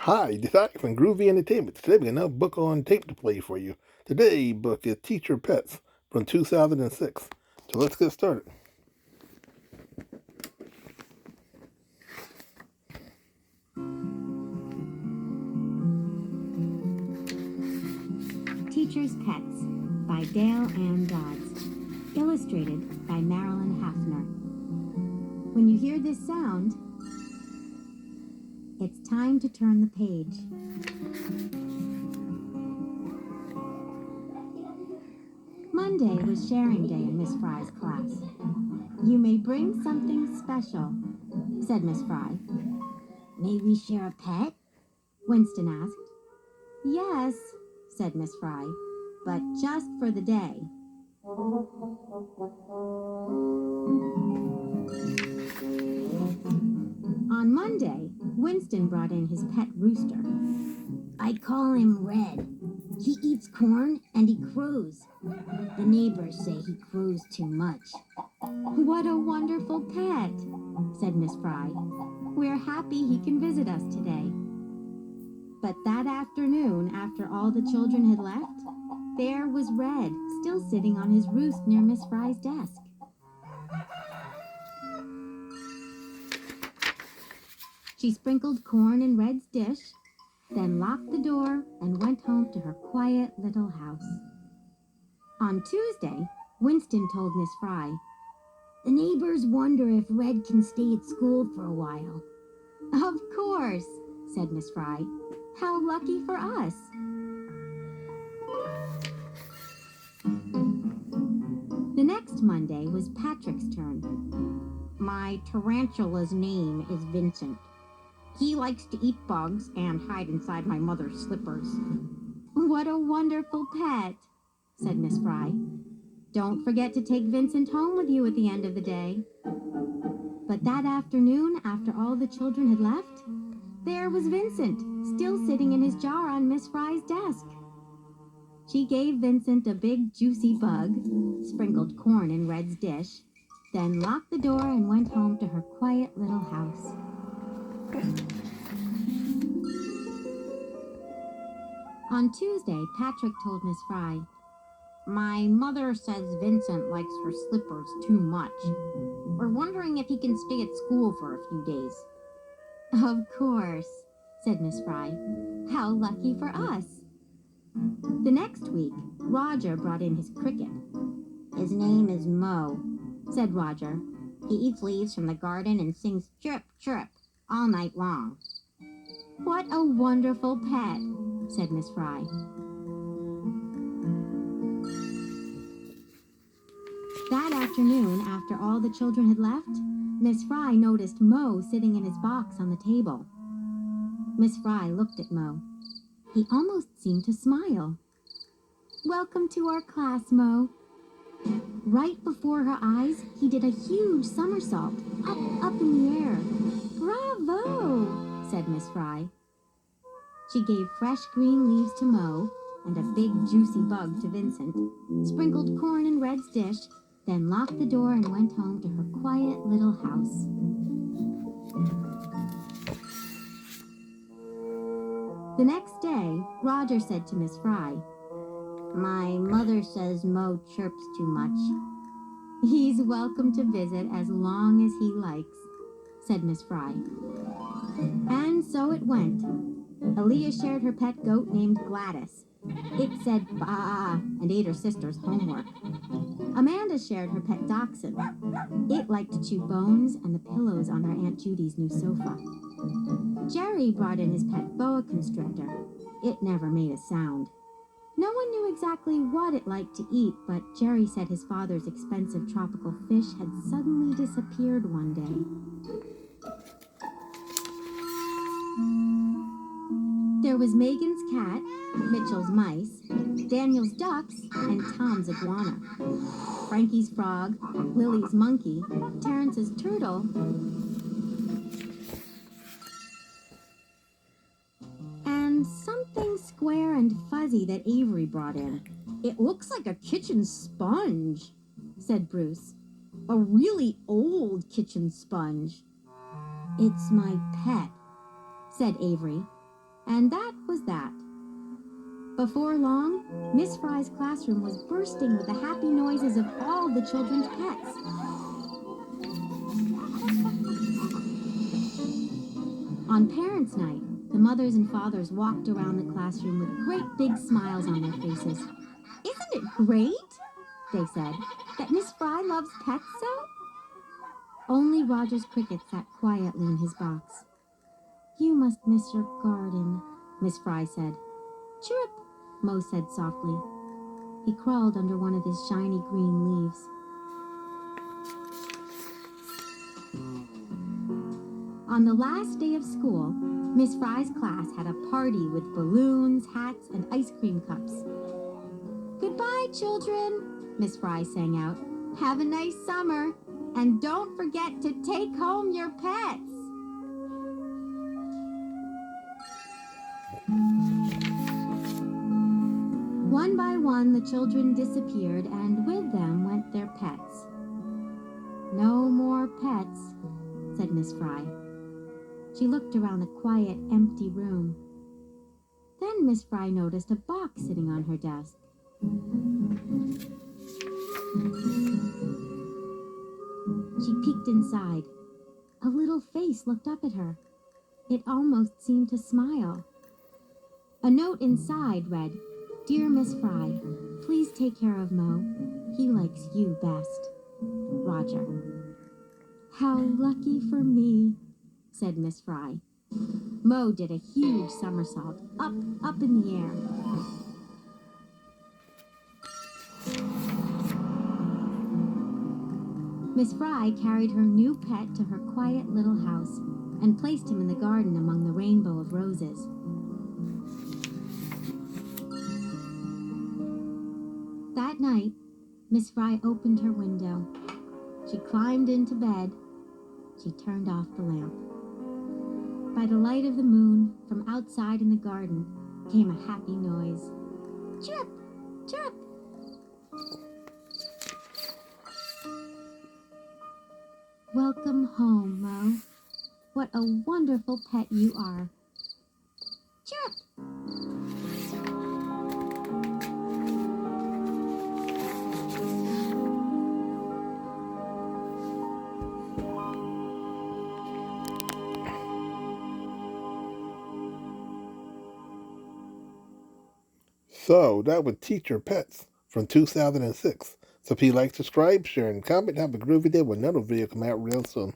Hi, this is from Groovy Entertainment. Today we got another book on tape to play for you. Today's book is Teacher Pets from 2006. So let's get started. Teacher's Pets by Dale Ann Dodds. Illustrated by Marilyn Hafner. When you hear this sound, it's time to turn the page. Monday was sharing day in Miss Fry's class. You may bring something special, said Miss Fry. May we share a pet? Winston asked. Yes, said Miss Fry, but just for the day. On Monday, Winston brought in his pet rooster. I call him Red. He eats corn and he crows. The neighbors say he crows too much. What a wonderful pet, said Miss Fry. We're happy he can visit us today. But that afternoon, after all the children had left, there was Red, still sitting on his roost near Miss Fry's desk. She sprinkled corn in Red's dish, then locked the door and went home to her quiet little house. On Tuesday, Winston told Miss Fry, the neighbors wonder if Red can stay at school for a while. Of course, said Miss Fry. How lucky for us. The next Monday was Patrick's turn. My tarantula's name is Vincent. He likes to eat bugs and hide inside my mother's slippers. What a wonderful pet, said Miss Fry. Don't forget to take Vincent home with you at the end of the day. But that afternoon, after all the children had left, there was Vincent, still sitting in his jar on Miss Fry's desk. She gave Vincent a big, juicy bug, sprinkled corn in Red's dish, then locked the door and went home to her quiet little house. On Tuesday, Patrick told Miss Fry, my mother says Vincent likes her slippers too much. We're wondering if he can stay at school for a few days. Of course, said Miss Fry. How lucky for us. The next week, Roger brought in his cricket. His name is Mo, said Roger. He eats leaves from the garden and sings chirp, chirp all night long. What a wonderful pet, said Miss Fry. That afternoon, after all the children had left, Miss Fry noticed Mo sitting in his box on the table. Miss Fry looked at Mo. He almost seemed to smile. Welcome to our class, Mo. Right before her eyes, he did a huge somersault, up in the air. Bravo, said Miss Fry. She gave fresh green leaves to Mo and a big juicy bug to Vincent, sprinkled corn in Red's dish, then locked the door and went home to her quiet little house. The next day, Roger said to Miss Fry, my mother says Mo chirps too much. He's welcome to visit as long as he likes, said Miss Fry. And so it went. Aaliyah shared her pet goat named Gladys. It said bah and ate her sister's homework. Amanda shared her pet dachshund. It liked to chew bones and the pillows on her Aunt Judy's new sofa. Jerry brought in his pet boa constrictor. It never made a sound. No one knew exactly what it liked to eat, but Jerry said his father's expensive tropical fish had suddenly disappeared one day. There was Megan's cat, Mitchell's mice, Daniel's ducks, and Tom's iguana. Frankie's frog, Lily's monkey, Terrence's turtle, and something square and fuzzy that Avery brought in. It looks like a kitchen sponge, said Bruce. A really old kitchen sponge. It's my pet, said Avery. And that was that. Before long, Miss Fry's classroom was bursting with the happy noises of all the children's pets. On Parents' Night, the mothers and fathers walked around the classroom with great big smiles on their faces. "Isn't it great," they said, "that Miss Fry loves pets so?" Only Roger's cricket sat quietly in his box. "You must miss your garden," Miss Fry said. "Chirp," Mo said softly. He crawled under one of his shiny green leaves. On the last day of school, Miss Fry's class had a party with balloons, hats, and ice cream cups. "Goodbye, children," Miss Fry sang out. "Have a nice summer, and don't forget to take home your pets." One by one, the children disappeared, and with them went their pets. "No more pets," said Miss Fry. She looked around the quiet, empty room. Then Miss Fry noticed a box sitting on her desk. She peeked inside. A little face looked up at her. It almost seemed to smile. A note inside read, "Dear Miss Fry, please take care of Mo. He likes you best. Roger." "How lucky for me," said Miss Fry. Mo did a huge somersault, up in the air. Miss Fry carried her new pet to her quiet little house and placed him in the garden among the rainbow of roses. That night, Miss Fry opened her window. She climbed into bed. She turned off the lamp. By the light of the moon, from outside in the garden, came a happy noise. "Chirp, chirp." "Welcome home, Mo. What a wonderful pet you are. Chirp." So that was Teacher Pets from 2006. So if you like, subscribe, share, and comment. Have a groovy day when another video come out real soon.